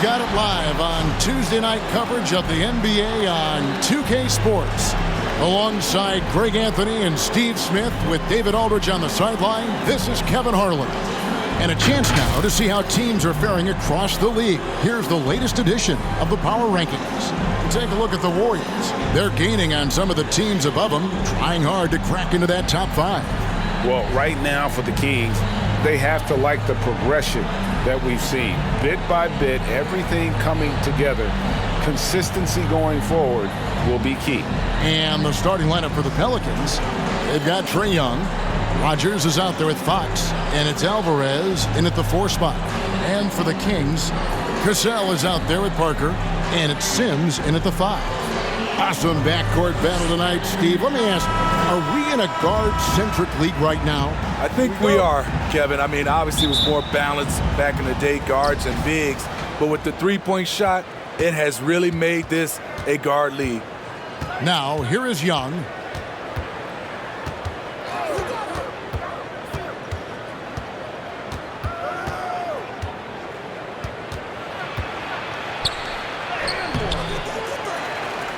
We've got it live on Tuesday night coverage of the NBA on 2K Sports. Alongside Greg Anthony and Steve Smith with David Aldridge on the sideline, this is Kevin Harlan. And a chance now to see how teams are faring across the league. Here's the latest edition of the Power Rankings. Take a look at the Warriors. They're gaining on some of the teams above them, trying hard to crack into that top 5. Well, right now for the Kings, they have to like the progression that we've seen. Bit by bit, everything coming together. Consistency going forward will be key. And the starting lineup for the Pelicans, they've got Trae Young. Rogers is out there with Fox, and it's Alvarez in at the 4 spot. And for the Kings, Cassell is out there with Parker, and it's Sims in at the 5. Awesome backcourt battle tonight, Steve. Let me ask, are we in a guard-centric league right now? I think we are, Kevin. I mean, obviously it was more balanced back in the day, guards and bigs. But with the three-point shot, it has really made this a guard league. Now, here is Young.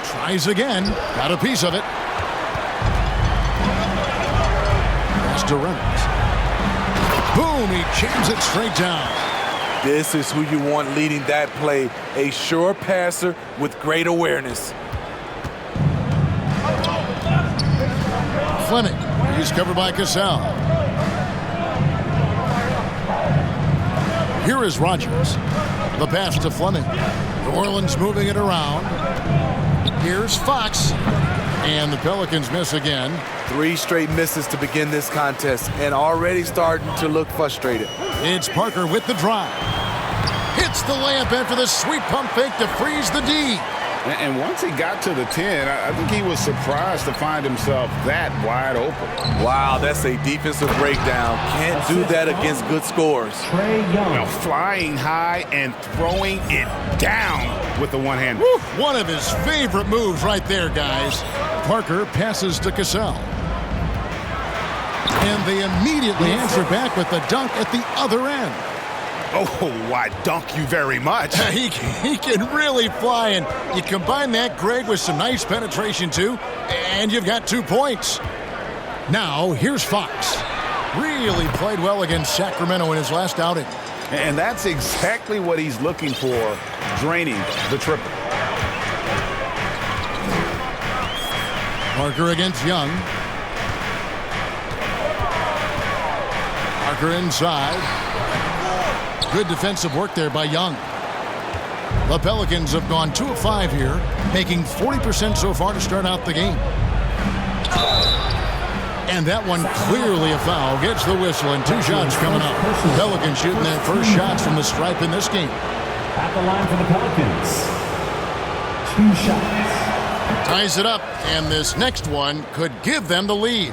Tries again. Got a piece of it. Pass to Reynolds. Boom! He jams it straight down. This is who you want leading that play. A sure passer with great awareness. Fleming. He's covered by Cassell. Here is Rogers. The pass to Fleming. New Orleans moving it around. Here's Fox. And the Pelicans miss again. 3 straight misses to begin this contest and already starting to look frustrated. It's Parker with the drive. Hits the layup after the sweet pump fake to freeze the D. And once he got to the 10, I think he was surprised to find himself that wide open. Wow, that's a defensive breakdown. Can't do that against good scores. Well, flying high and throwing it down with the one hand. Woo, one of his favorite moves right there, guys. Parker passes to Cassell. And they immediately answer back with the dunk at the other end. Oh, I dunk you very much. He can really fly, and you combine that, Greg, with some nice penetration, too, and you've got 2 points. Now, here's Fox. Really played well against Sacramento in his last outing. And that's exactly what he's looking for, draining the triple. Parker against Young. Parker inside. Good defensive work there by Young. The Pelicans have gone 2 of 5 here, making 40% so far to start out the game. And that one clearly a foul. Gets the whistle, and 2 shots coming up. Pelicans shooting their first shots from the stripe in this game. At the line for the Pelicans, 2 shots. Ties it up, and this next one could give them the lead.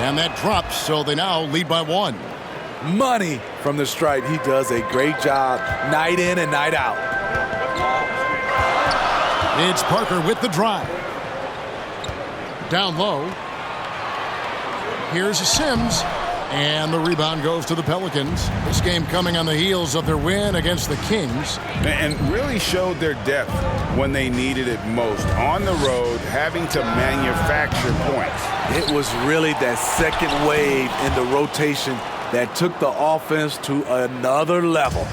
And that drops, so they now lead by 1. Money from the stripe. He does a great job night in and night out. It's Parker with the drive. Down low. Here's Sims. And the rebound goes to the Pelicans. This game coming on the heels of their win against the Kings. And really showed their depth when they needed it most. On the road, having to manufacture points. It was really that second wave in the rotation that took the offense to another level.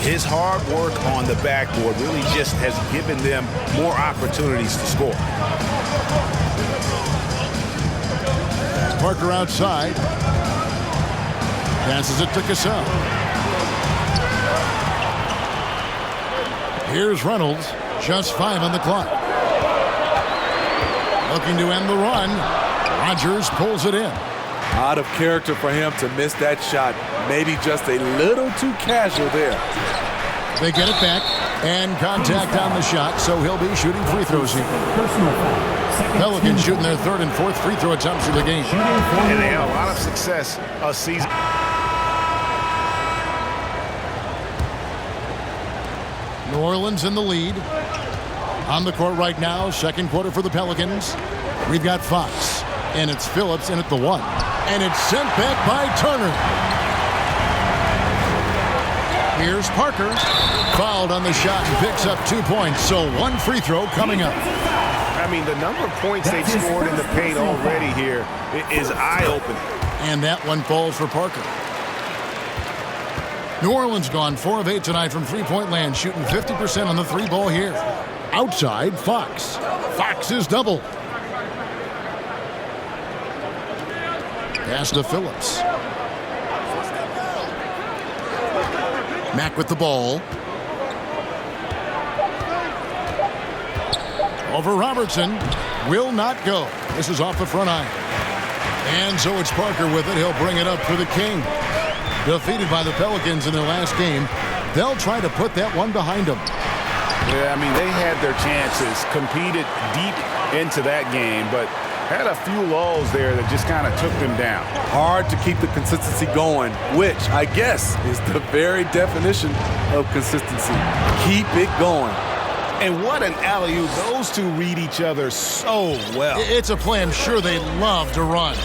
His hard work on the backboard really just has given them more opportunities to score. Parker outside. Passes it to Cassell. Here's Reynolds. Just 5 on the clock. Looking to end the run. Rogers pulls it in. Out of character for him to miss that shot. Maybe just a little too casual there. They get it back, and contact on the shot, so he'll be shooting free throws here. Pelicans shooting their 3rd and 4th free throw attempts of the game. And they had a lot of success a season. New Orleans in the lead. On the court right now, second quarter for the Pelicans. We've got Fox, and it's Phillips in at the 1. And it's sent back by Turner. Here's Parker. Fouled on the shot and picks up 2 points. So one free throw coming up. I mean, the number of points they've scored in the paint already here is eye-opening. And that one falls for Parker. New Orleans gone 4 of 8 tonight from three-point land, shooting 50% on the three ball here. Outside, Fox. Fox is double. Pass to Phillips. Mack with the ball. Over Robertson. Will not go. This is off the front iron. And so it's Parker with it. He'll bring it up for the King. Defeated by the Pelicans in their last game. They'll try to put that one behind them. Yeah, I mean, they had their chances, competed deep into that game, but had a few lulls there that just kind of took them down. Hard to keep the consistency going, which I guess is the very definition of consistency. Keep it going. And what an alley-oop. Those two read each other so well. It's a play I'm sure they love to run.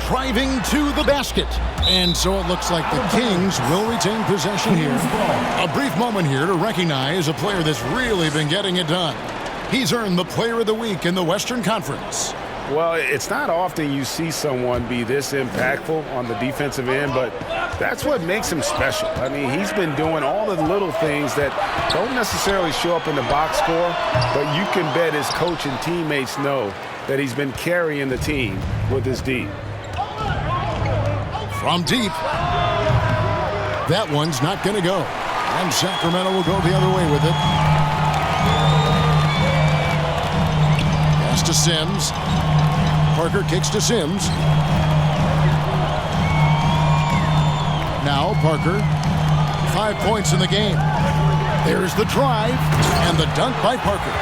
Driving to the basket. And so it looks like the Kings will retain possession here. A brief moment here to recognize a player that's really been getting it done. He's earned the Player of the Week in the Western Conference. Well, it's not often you see someone be this impactful on the defensive end, but that's what makes him special. I mean, he's been doing all the little things that don't necessarily show up in the box score, but you can bet his coach and teammates know that he's been carrying the team with his D. From deep. That one's not going to go. And Sacramento will go the other way with it. Pass to Sims. Parker kicks to Sims. Now Parker. 5 points in the game. There's the drive and the dunk by Parker.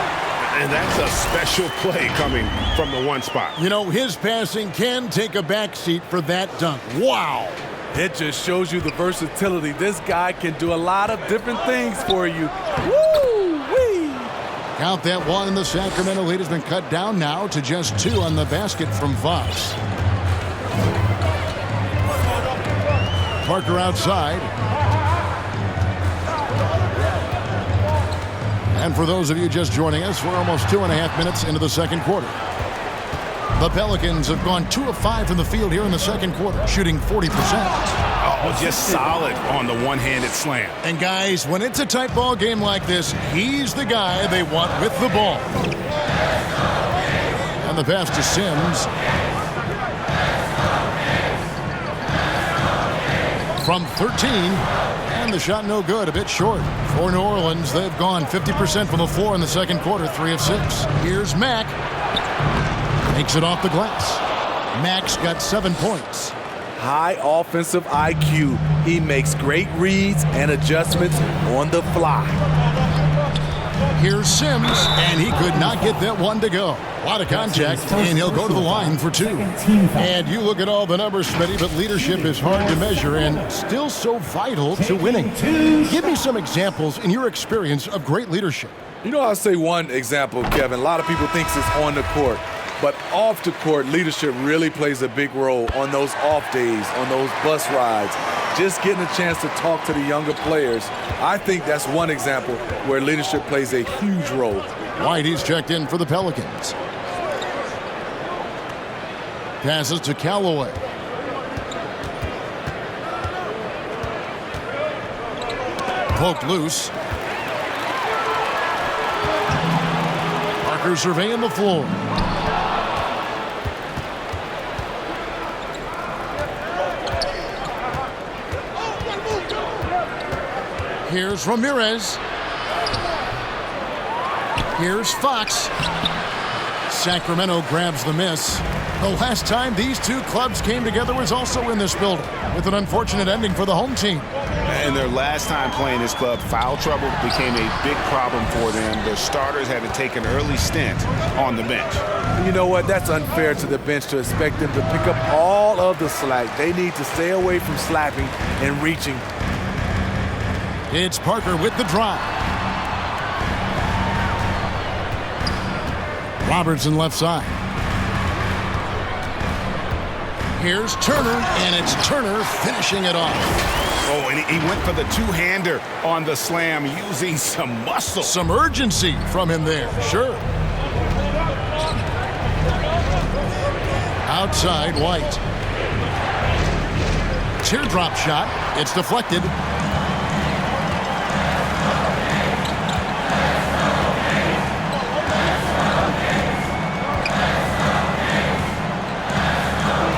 And that's a special play coming from the one spot. You know, his passing can take a backseat for that dunk. Wow. It just shows you the versatility. This guy can do a lot of different things for you. Woo-wee! Count that one, and the Sacramento lead has been cut down now to just 2 on the basket from Fox. Parker outside. And for those of you just joining us, we're almost 2.5 minutes into the second quarter. The Pelicans have gone 2 of 5 from the field here in the second quarter, shooting 40%. Oh, just solid on the one-handed slam. And guys, when it's a tight ball game like this, he's the guy they want with the ball. And the pass to Sims. From 13, and the shot no good, a bit short. For New Orleans, they've gone 50% from the floor in the second quarter, 3 of 6. Here's Mack. Makes it off the glass. Mack's got 7 points. High offensive IQ. He makes great reads and adjustments on the fly. Here's Sims, and he could not get that one to go. A lot of contact, and he'll go to the line for 2. And you look at all the numbers, Smitty, but leadership is hard to measure and still so vital to winning. Give me some examples in your experience of great leadership. You know, I'll say one example, Kevin. A lot of people think it's on the court. But off the court, leadership really plays a big role on those off days, on those bus rides. Just getting a chance to talk to the younger players. I think that's one example where leadership plays a huge role. Whitey's checked in for the Pelicans. Passes to Callaway. Poked loose. Parker surveying the floor. Here's Ramirez. Here's Fox. Sacramento grabs the miss. The last time these two clubs came together was also in this building, with an unfortunate ending for the home team. And their last time playing this club, foul trouble became a big problem for them. Their starters had to take an early stint on the bench. You know what? That's unfair to the bench to expect them to pick up all of the slack. They need to stay away from slapping and reaching. It's Parker with the drive. Robertson left side. Here's Turner, and it's Turner finishing it off. Oh, and he went for the two-hander on the slam, using some muscle. Some urgency from him there, sure. Outside, White. Teardrop shot. It's deflected.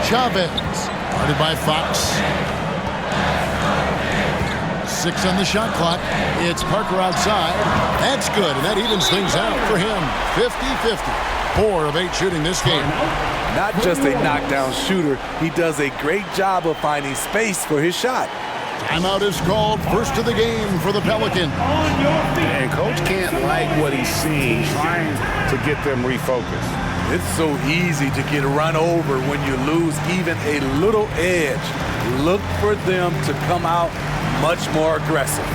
Chavez, guarded by Fox. 6 on the shot clock. It's Parker outside. That's good, and that evens things out for him. 50-50. 4 of 8 shooting this game. Not just a knockdown shooter, he does a great job of finding space for his shot. Timeout is called, first of the game for the Pelicans. And coach can't like what he's seeing, trying to get them refocused. It's so easy to get run over when you lose even a little edge. Look for them to come out much more aggressive.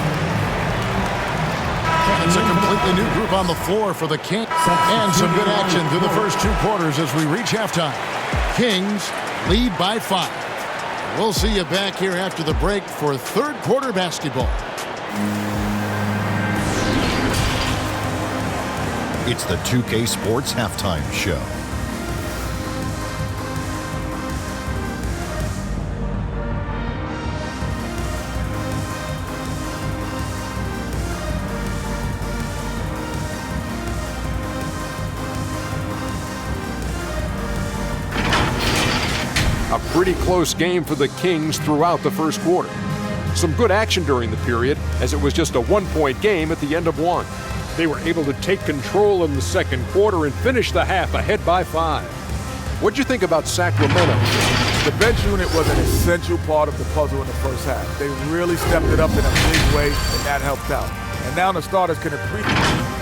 It's a completely new group on the floor for the Kings. And some good action through the first 2 quarters as we reach halftime. Kings lead by 5. We'll see you back here after the break for third quarter basketball. It's the 2K Sports Halftime Show. A pretty close game for the Kings throughout the first quarter. Some good action during the period, as it was just a 1-point game at the end of 1. They were able to take control in the second quarter and finish the half ahead by 5. What'd you think about Sacramento? The bench unit was an essential part of the puzzle in the first half. They really stepped it up in a big way, and that helped out. And now the starters can appreciate.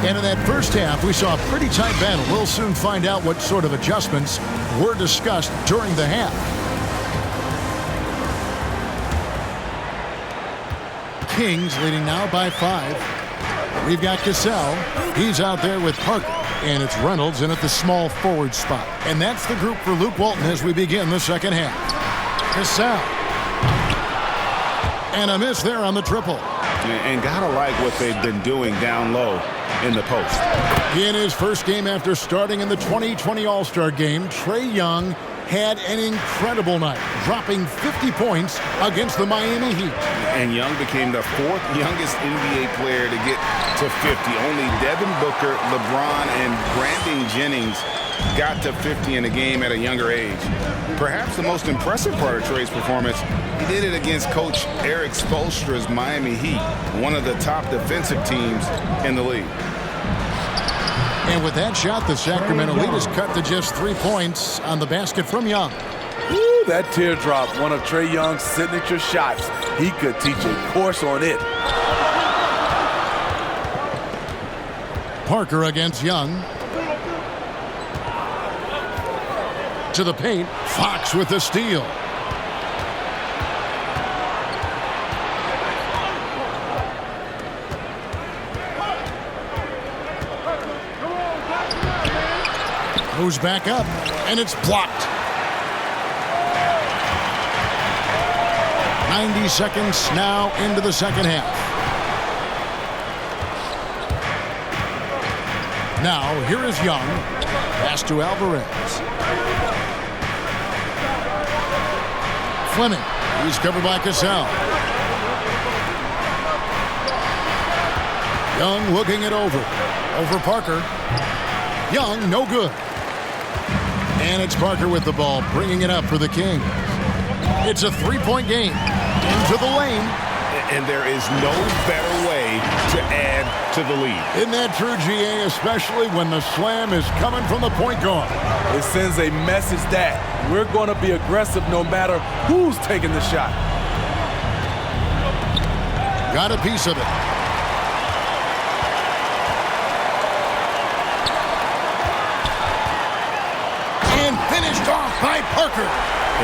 And in that first half, we saw a pretty tight battle. We'll soon find out what sort of adjustments were discussed during the half. Kings leading now by 5. We've got Cassell. He's out there with Parker. And it's Reynolds in at the small forward spot. And that's the group for Luke Walton as we begin the second half. Cassell. And a miss there on the triple. And gotta like what they've been doing down low in the post. In his first game after starting in the 2020 All-Star Game, Trae Young had an incredible night, dropping 50 points against the Miami Heat. And Young became the 4th youngest NBA player to get to 50. Only Devin Booker, LeBron, and Brandon Jennings got to 50 in a game at a younger age. Perhaps the most impressive part of Trae's performance, he did it against Coach Eric Spoelstra's Miami Heat, one of the top defensive teams in the league. And with that shot, the Sacramento lead is cut to just 3 points on the basket from Young. Ooh, that teardrop, one of Trae Young's signature shots. He could teach a course on it. Parker against Young. To the paint, Fox with the steal. Moves back up, and it's blocked. 90 seconds now into the second half. Now, here is Young. Pass to Alvarez. Fleming. He's covered by Cassell. Young looking it over. Over Parker. Young, no good. And it's Parker with the ball, bringing it up for the Kings. It's a 3-point game. Into the lane. And there is no better way to add to the lead. Isn't that true, GA, especially when the slam is coming from the point guard? It sends a message that we're going to be aggressive no matter who's taking the shot. Got a piece of it. Finished off by Parker.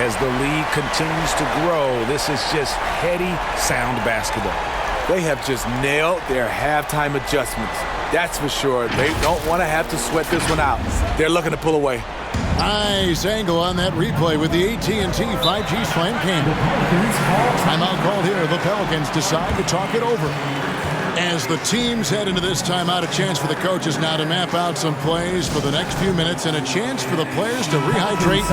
As the league continues to grow, this is just heady, sound basketball. They have just nailed their halftime adjustments. That's for sure. They don't want to have to sweat this one out. They're looking to pull away. Nice angle on that replay with the AT&T 5G Slam Cam. Timeout called here. The Pelicans decide to talk it over. As the teams head into this timeout, a chance for the coaches now to map out some plays for the next few minutes and a chance for the players to rehydrate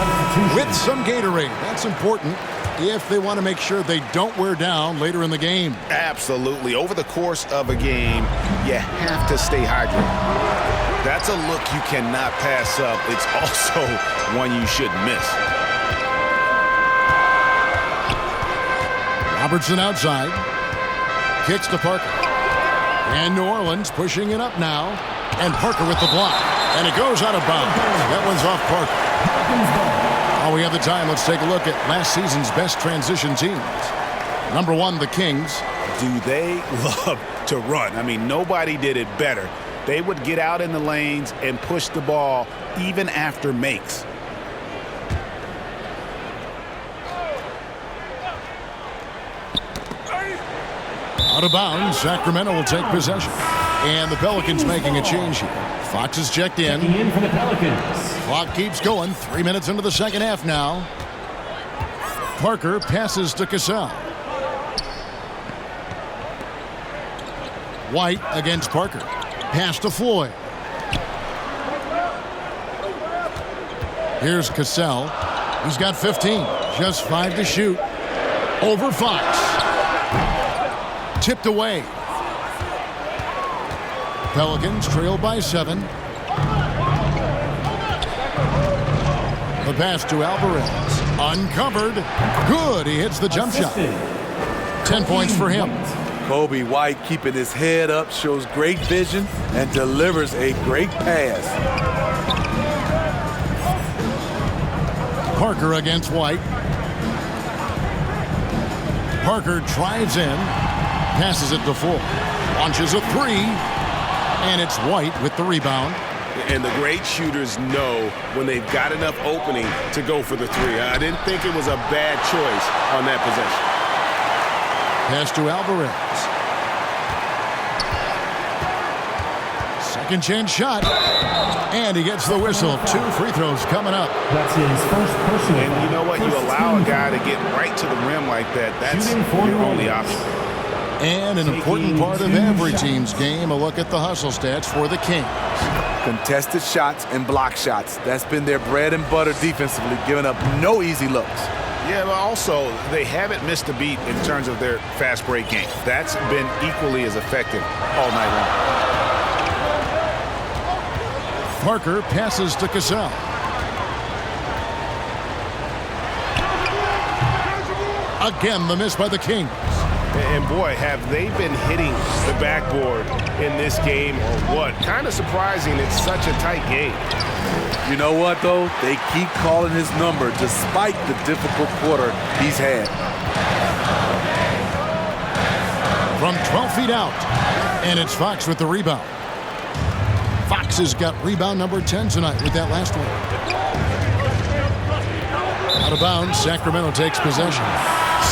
with some Gatorade. That's important if they want to make sure they don't wear down later in the game. Absolutely. Over the course of a game, you have to stay hydrated. That's a look you cannot pass up. It's also one you shouldn't miss. Robertson outside. Kicks to Parker. And New Orleans pushing it up now. And Parker with the block. And it goes out of bounds. That one's off Parker. While we have the time, let's take a look at last season's best transition teams. Number 1, the Kings. Do they love to run? I mean, nobody did it better. They would get out in the lanes and push the ball even after makes. Out of bounds, Sacramento will take possession. And the Pelicans making a change here. Fox is checked in. Checking in for the Pelicans. Clock keeps going. 3 minutes into the second half now. Parker passes to Cassell. White against Parker. Pass to Floyd. Here's Cassell. He's got 15. Just 5 to shoot. Over Fox. Tipped away. Pelicans trail by 7. The pass to Alvarez. Uncovered. Good. He hits the jump shot. 10 points for him. Kobe White keeping his head up, shows great vision, and delivers a great pass. Parker against White. Parker drives in. Passes it to Full. Launches a 3. And it's White with the rebound. And the great shooters know when they've got enough opening to go for the 3. I didn't think it was a bad choice on that possession. Pass to Alvarez. Second chance shot. And he gets the whistle. 2 free throws coming up. That's his first personal. And you know what? You allow a guy to get right to the rim like that. That's your only option. And an important part of every team's game, a look at the hustle stats for the Kings. Contested shots and block shots. That's been their bread and butter defensively, giving up no easy looks. Yeah, but also, they haven't missed a beat in terms of their fast break game. That's been equally as effective all night long. Parker passes to Cassell. Again, the miss by the Kings. And boy, have they been hitting the backboard in this game or what? Kind of surprising it's such a tight game. You know what, though? They keep calling his number despite the difficult quarter he's had. From 12 feet out. And it's Fox with the rebound. Fox has got rebound number 10 tonight with that last one. Out of bounds, Sacramento takes possession.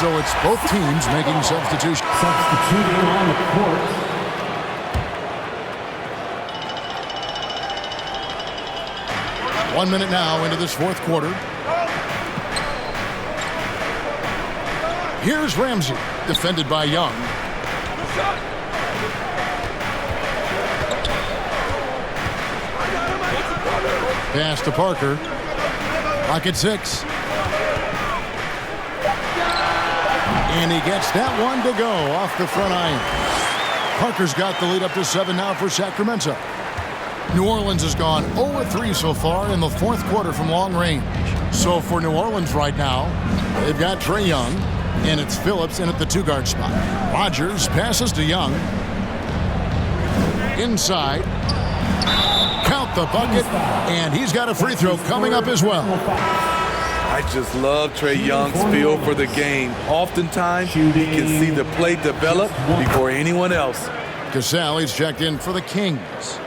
So it's both teams making substitutions. Substituting on the court. One minute now into this fourth quarter. Here's Ramsey, defended by Young. Pass to Parker. Clock at 6. And he gets that one to go off the front iron. Parker's got the lead up to 7 now for Sacramento. New Orleans has gone 0-3 so far in the fourth quarter from long range. So for New Orleans right now, they've got Trae Young, and it's Phillips in at the 2-guard spot. Rodgers passes to Young. Inside. Count the bucket, and he's got a free throw coming up as well. I just love Trae Young's feel for the game. Oftentimes, he can see the play develop before anyone else. Cassell is checked in for the Kings.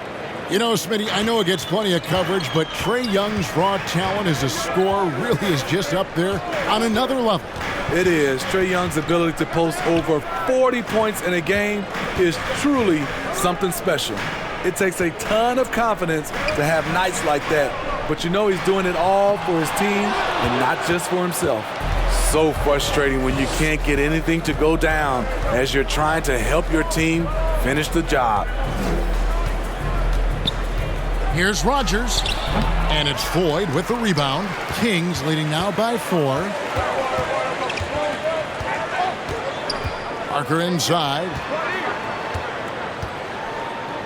You know, Smitty, I know it gets plenty of coverage, but Trae Young's raw talent as a scorer really is just up there on another level. It is. Trae Young's ability to post over 40 points in a game is truly something special. It takes a ton of confidence to have nights like that, but you know he's doing it all for his team and not just for himself. So frustrating when you can't get anything to go down as you're trying to help your team finish the job. Here's Rogers, and it's Floyd with the rebound. Kings leading now by 4. Parker inside.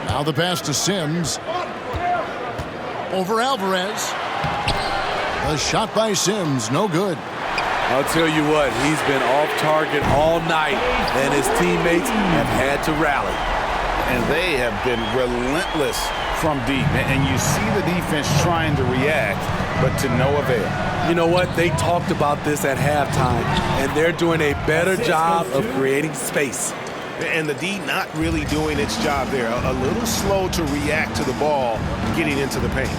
Now the pass to Sims. Over Alvarez. A shot by Sims, no good. I'll tell you what, he's been off target all night, and his teammates have had to rally. And they have been relentless from deep. And you see the defense trying to react, but to no avail. You know what? They talked about this at halftime, and they're doing a better job of creating space. And the D not really doing its job there. A little slow to react to the ball getting into the paint.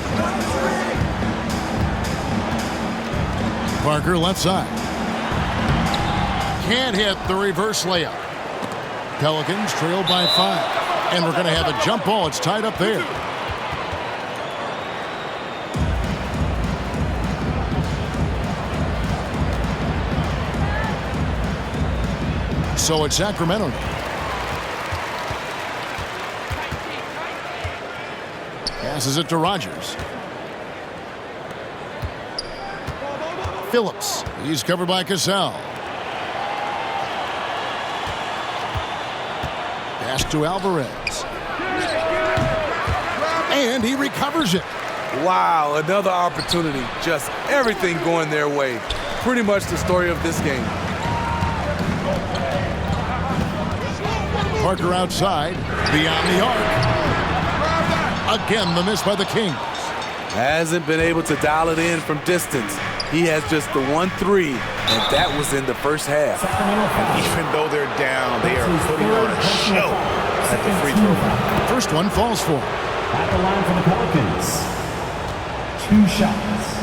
Parker left side. Can't hit the reverse layup. Pelicans trail by 5. And we're going to have a jump ball. It's tied up there. So it's Sacramento now. Passes it to Rogers. Phillips. He's covered by Cassell. Pass to Alvarez. And he recovers it. Wow, another opportunity. Just everything going their way. Pretty much the story of this game. Parker outside, beyond the arc. Again, the miss by the Kings. Hasn't been able to dial it in from distance. He has just the 1-3, and that was in the first half. Even though they're down, they are putting on a show at the free throw. First one falls for. At the line for the Pelicans. 2 shots.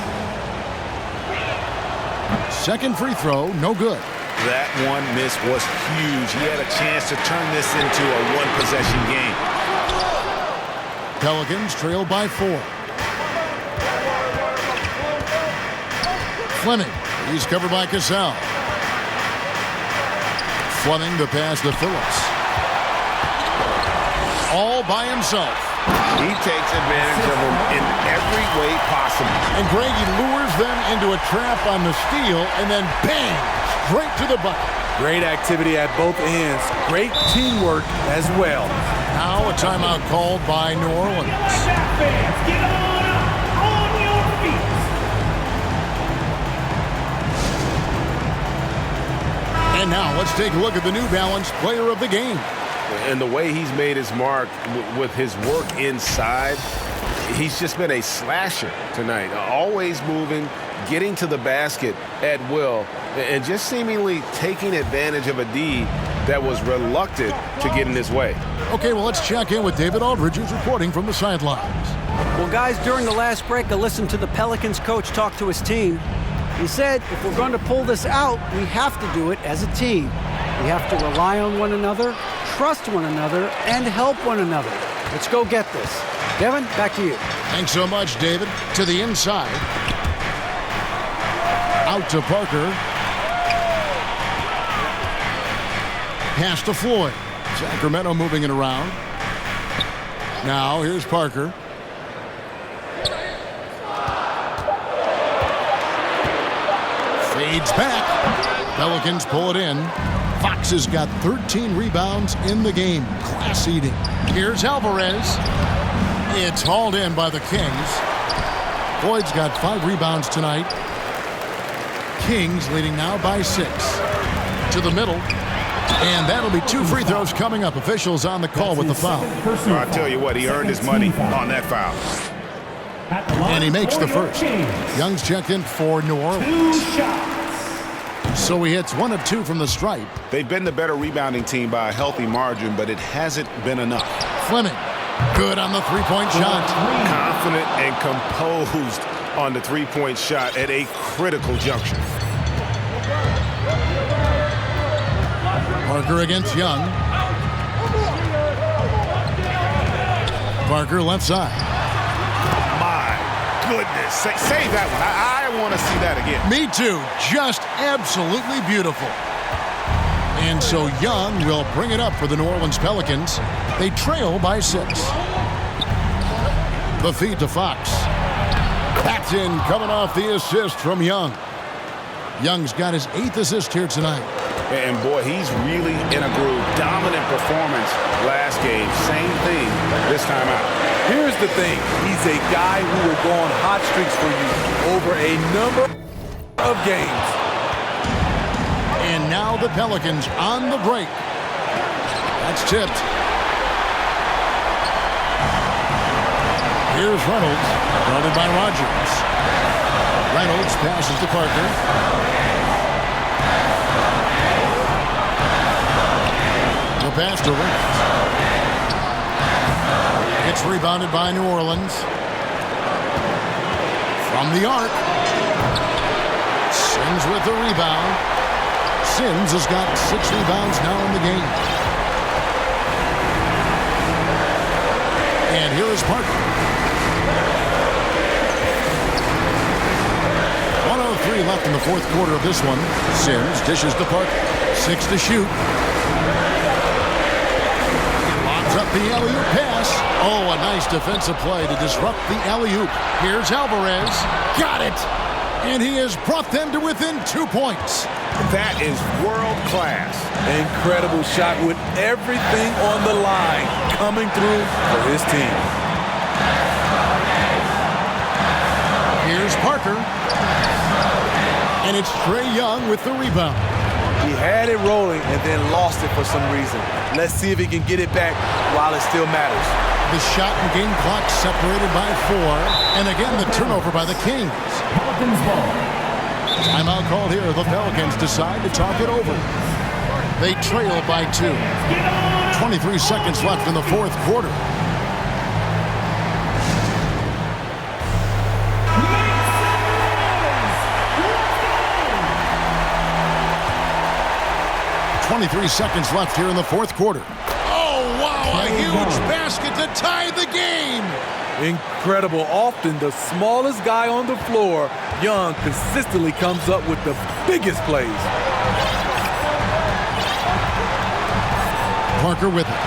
Second free throw, no good. That one miss was huge. He had a chance to turn this into a one-possession game. Pelicans trail by 4. Fleming, he's covered by Cassell. Fleming the pass to Phillips. All by himself. He takes advantage of him in every way possible. And Greg, he lures them into a trap on the steal, and then bang, straight to the bucket. Great activity at both ends. Great teamwork as well. Now a timeout called by New Orleans. Get on your feet. And now let's take a look at the New Balance player of the game. And the way he's made his mark with his work inside, he's just been a slasher tonight. Always moving, getting to the basket at will, and just seemingly taking advantage of a D that was reluctant to get in his way. Okay, well, let's check in with David Aldridge, who's reporting from the sidelines. Well, guys, during the last break, I listened to the Pelicans coach talk to his team. He said, if we're going to pull this out, we have to do it as a team. We have to rely on one another, trust one another, and help one another. Let's go get this. Devin, back to you. Thanks so much, David. To the inside. Out to Parker. Pass to Floyd. Sacramento moving it around. Now here's Parker. Fades back. Pelicans pull it in. Fox has got 13 rebounds in the game. Class eating. Here's Alvarez. It's hauled in by the Kings. Floyd's got 5 rebounds tonight. Kings leading now by 6. To the middle. And that'll be 2 free throws coming up. Officials on the call with the foul. I'll tell you what, he earned his money on that foul. And he makes the first. Young's checked in for New Orleans. 2 shots. So he hits 1 of 2 from the stripe. They've been the better rebounding team by a healthy margin, but it hasn't been enough. Fleming Good on the three-point shot. Confident and composed on the three-point shot at a critical juncture. Parker against Young. Parker left side. My goodness. Save that one. I want to see that again. Me too. Just absolutely beautiful. And so Young will bring it up for the New Orleans Pelicans. They trail by 6. The feed to Fox. That's in, coming off the assist from Young. Young's got his 8th assist here tonight. And boy, he's really in a groove. Dominant performance last game. Same thing this time out. Here's the thing. He's a guy who will go on hot streaks for you over a number of games. And now the Pelicans on the break. That's tipped. Here's Reynolds, guarded by Rogers. Reynolds passes to Parker. The pass to Reynolds. It's rebounded by New Orleans. From the arc. Sims with the rebound. Sims has got 6 rebounds now in the game. And here is Parker. 1:03 left in the 4th quarter of this one. Sims dishes to Parker. 6 to shoot. Lobs up the alley-oop pass. Oh, a nice defensive play to disrupt the alley-oop. Here's Alvarez. Got it. And he has brought them to within 2 points. That is world class. Incredible shot with everything on the line coming through for his team. Here's Parker. And it's Trae Young with the rebound. He had it rolling and then lost it for some reason. Let's see if he can get it back while it still matters. The shot and game clock separated by 4. And again, the turnover by the Kings. Pelicans ball. Timeout called here. The Pelicans decide to talk it over. They trail by 2. 23 seconds left in the 4th quarter. Seconds left here in the 4th quarter. Oh, wow, a huge basket to tie the game. Incredible. Often the smallest guy on the floor, Young consistently comes up with the biggest plays. Parker with it.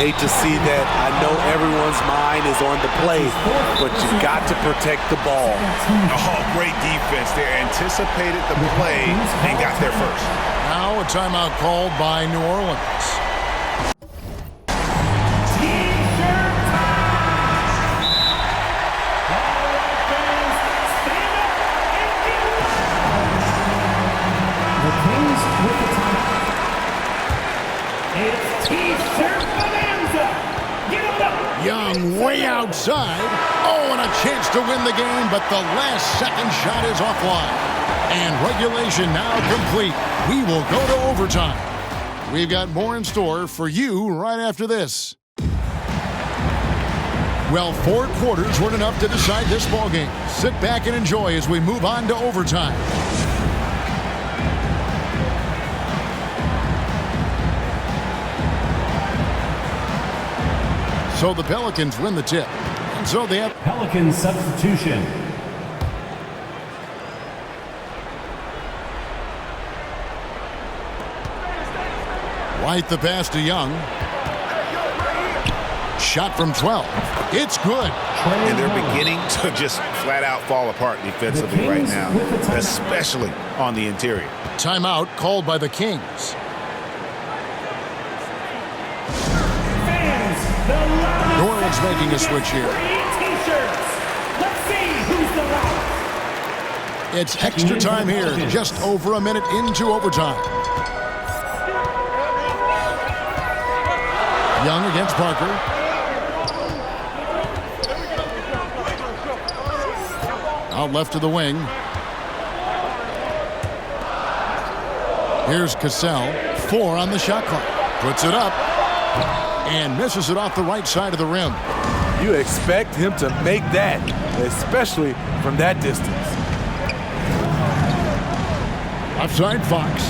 Hate to see that. I know everyone's mind is on the play, but you got to protect the ball. Oh, great defense there. Anticipated the play and got there first. Now a timeout called by New Orleans. The Kings with the timeout. It's T-shirt bonanza. Give it up. Young way outside. Oh, and a chance to win the game, but the last second shot is offline. And regulation now complete. We will go to overtime. We've got more in store for you right after this. Well, 4 quarters weren't enough to decide this ballgame. Sit back and enjoy as we move on to overtime. So the Pelicans win the tip. And so they have Pelicans substitution. White the pass to Young. Shot from 12. It's good. And they're beginning to just flat out fall apart defensively right now, especially on the interior. Timeout called by the Kings. New Orleans making a switch here. It's extra time here, just over a minute into overtime. Young against Parker. Out left to the wing. Here's Cassell. 4 on the shot clock. Puts it up and misses it off the right side of the rim. You expect him to make that, especially from that distance. Offside Fox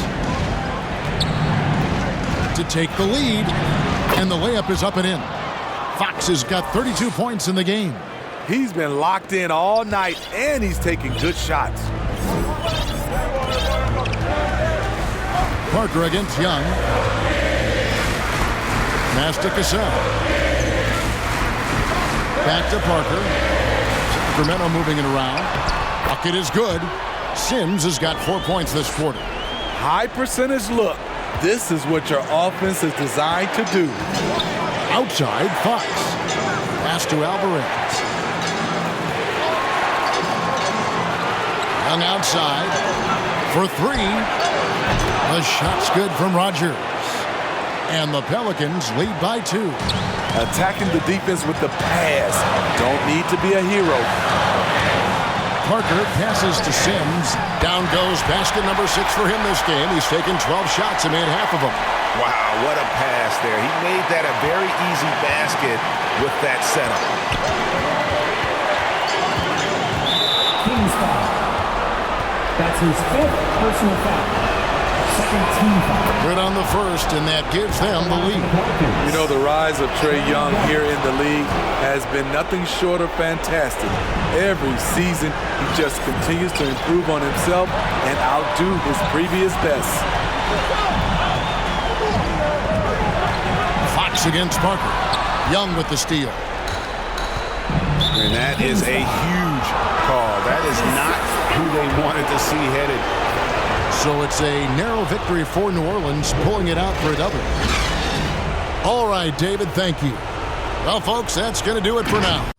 to take the lead, and the layup is up and in. Fox has got 32 points in the game. He's been locked in all night, and he's taking good shots. Parker against Young. Pass to Cassell. Back to Parker. Sacramento moving it around. Bucket is good. Sims has got 4 points this quarter. High percentage look. This is what your offense is designed to do. Outside, Fox. Pass to Alvarez. Young outside for 3. The shot's good from Rogers. And the Pelicans lead by 2. Attacking the defense with the pass. Don't need to be a hero. Parker passes to Sims. Down goes basket number 6 for him this game. He's taken 12 shots and made half of them. Wow, what a pass there. He made that a very easy basket with that setup. Kings foul. That's his 5th personal foul. Second team foul. Good on the first, and that gives them the lead. You know, the rise of Trae Young here in the league has been nothing short of fantastic. Every season, he just continues to improve on himself and outdo his previous best. Fox against Parker. Young with the steal. And that is a huge call. That is not who they wanted to see headed. So it's a narrow victory for New Orleans, pulling it out for a double. All right, David, thank you. Well, folks, that's going to do it for now.